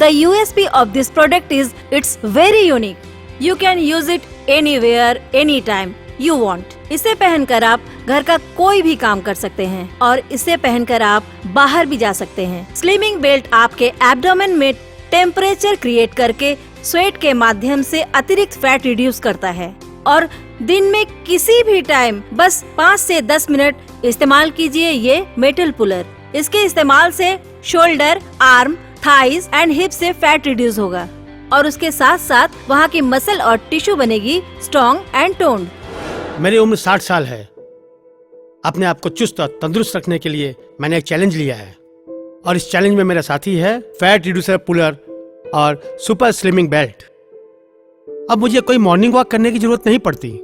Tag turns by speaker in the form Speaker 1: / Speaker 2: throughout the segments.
Speaker 1: The USP of this product is it's very unique. You can use it anywhere, anytime you want. इसे पहनकर आप घर का कोई भी काम कर सकते हैं और इसे पहनकर आप बाहर भी जा सकते हैं। स्लिमिंग बेल्ट आपके एब्डोमेन में टेम्परेचर क्रिएट करके स्वेट के माध्यम से अतिरिक्त फैट रिड्यूस करता है और दिन में किसी भी टाइम बस 5 से 10 मिनट इस्तेमाल कीजिए ये मेटल पुलर। इसके इस्तेमाल से shoulder, arm, thighs and hip से फैट रिड्यूस होगा और उसके साथ साथ वहाँ की मसल और टिश्यू बनेगी स्ट्रॉन्ग एंड टोन्ड।
Speaker 2: मेरी उम्र 60 साल है। अपने आप को चुस्त और तंदुरुस्त रखने के लिए मैंने एक चैलेंज लिया है और इस चैलेंज में मेरा साथी है फैट रिड्यूसर पुलर और सुपर स्लिमिंग बेल्ट। अब मुझे कोई मॉर्निंग वॉक करने की जरूरत नहीं पड़ती,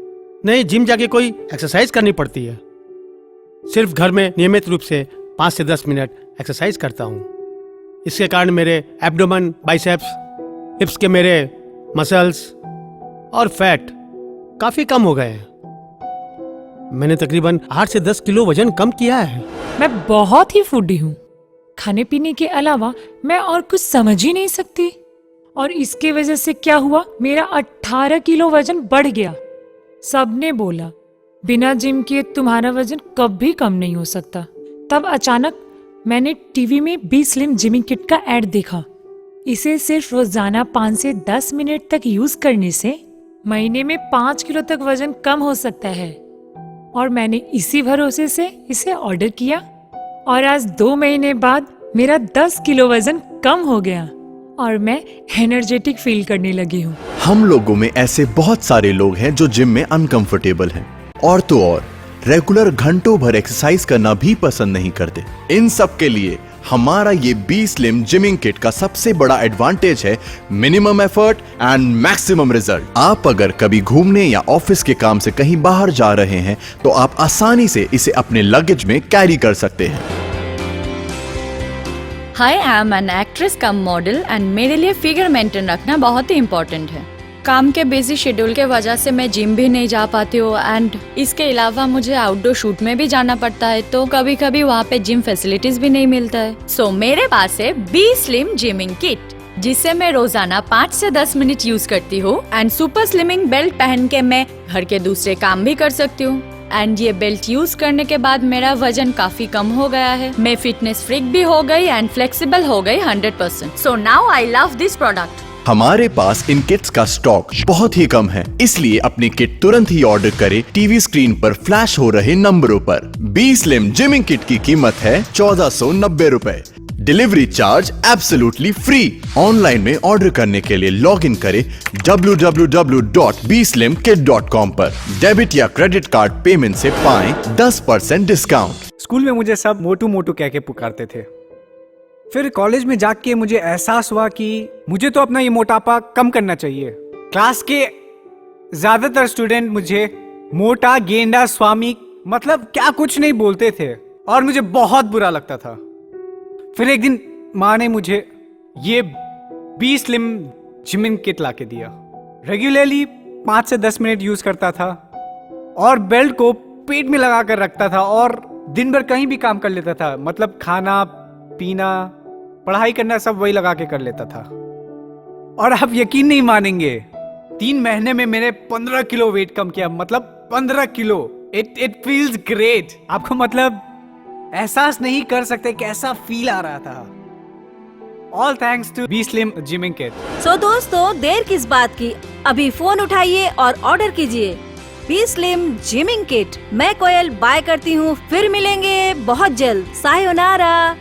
Speaker 2: नहीं जिम जाके कोई एक्सरसाइज करनी पड़ती है। सिर्फ घर में नियमित रूप से 5 से 10 मिनट एक्सरसाइज करता हूँ। इसके कारण मेरे एब्डोमेन, बाइसेप्स, हिप्स के मेरे मसल्स और फैट काफी कम हो गए हैं। मैंने तकरीबन 8 से 10 किलो वजन कम किया है।
Speaker 3: मैं बहुत ही फूडी हूँ। खाने पीने के अलावा मैं और कुछ समझ ही नहीं सकती और इसके वजह से क्या हुआ, मेरा 18 किलो वजन बढ़ गया। सबने बोला बिना जिम किए तुम्हारा वजन कभी कम नहीं हो सकता। तब अचानक मैंने टीवी में बी स्लिम जिमिंग किट का ऐड देखा। इसे सिर्फ रोजाना 5 से 10 मिनट तक यूज करने से महीने में 5 किलो तक वजन कम हो सकता है और मैंने इसी भरोसे से इसे ऑर्डर किया और आज 2 महीने बाद मेरा 10 किलो वजन कम हो गया और मैं एनर्जेटिक फील करने लगी हूँ।
Speaker 4: हम लोगों में ऐसे बहुत सारे लोग हैं जो जिम में अनकंफर्टेबल हैं और तो और रेगुलर घंटों भर एक्सरसाइज करना भी पसंद नहीं करते। इन सब के लिए हमारा ये बी स्लिम जिमिंग किट का सबसे बड़ा एडवांटेज है minimum effort and maximum result. आप अगर कभी घूमने या ऑफिस के काम से कहीं बाहर जा रहे हैं तो आप आसानी से इसे अपने लगेज में कैरी कर सकते हैं।
Speaker 5: Hi, I am an actress cum model and मेरे लिए फिगर मेंटेन रखना बहुत ही इम्पोर्टेंट है। काम के बिजी शेड्यूल के वजह से मैं जिम भी नहीं जा पाती हूँ एंड इसके अलावा मुझे आउटडोर शूट में भी जाना पड़ता है तो कभी कभी वहाँ पे जिम फैसिलिटीज भी नहीं मिलता है। सो मेरे पास है बी स्लिम जिमिंग किट जिसे मैं रोजाना 5 से 10 मिनट यूज करती हूँ एंड सुपर स्लिमिंग बेल्ट पहन के मैं घर के दूसरे काम भी कर सकती हूँ एंड ये बेल्ट यूज करने के बाद मेरा वजन काफी कम हो गया है। मैं फिटनेस फ्रीक भी हो गई एंड फ्लेक्सिबल हो गई 100%। So now I love this product.
Speaker 4: हमारे पास इन किट्स का स्टॉक बहुत ही कम है, इसलिए अपनी किट तुरंत ही ऑर्डर करें टीवी स्क्रीन पर फ्लैश हो रहे नंबरों पर। बी स्लिम जिमिंग किट की कीमत है 1490 रुपए। Delivery charge absolutely free. Online में ऑर्डर करने के लिए लॉग इन करें www.bslimkit.com पर। डेबिट या क्रेडिट कार्ड पेमेंट से पाएं 10% डिस्काउंट।
Speaker 6: स्कूल में मुझे सब मोटू मोटू कह के पुकारते थे। फिर कॉलेज में जाके मुझे एहसास हुआ कि मुझे तो अपना ये मोटापा कम करना चाहिए। क्लास के ज्यादातर स्टूडेंट मुझे मोटा, गेंडा, स्वामी मतलब क्या कुछ नहीं बोलते थे और मुझे बहुत बुरा लगता था। फिर एक दिन माँ ने मुझे ये बी स्लिम जिमिंग किट ला के दिया। रेगुलरली 5 से 10 मिनट यूज करता था और बेल्ट को पेट में लगा कर रखता था और दिन भर कहीं भी काम कर लेता था। मतलब खाना पीना, पढ़ाई करना सब वही लगा के कर लेता था। और आप यकीन नहीं मानेंगे, 3 महीने में मैंने 15 किलो वेट कम किया। मतलब 15 किलो। It feels great. आपको मतलब एहसास नहीं कर सकते कैसा फील आ रहा था। All thanks to be slim gymming kit.
Speaker 1: So दोस्तों, देर किस बात की, अभी फोन उठाइए और ऑर्डर कीजिए बी स्लिम जिमिंग किट। मैं कोयल बाय करती हूँ, फिर मिलेंगे बहुत जल्द। सायोनारा।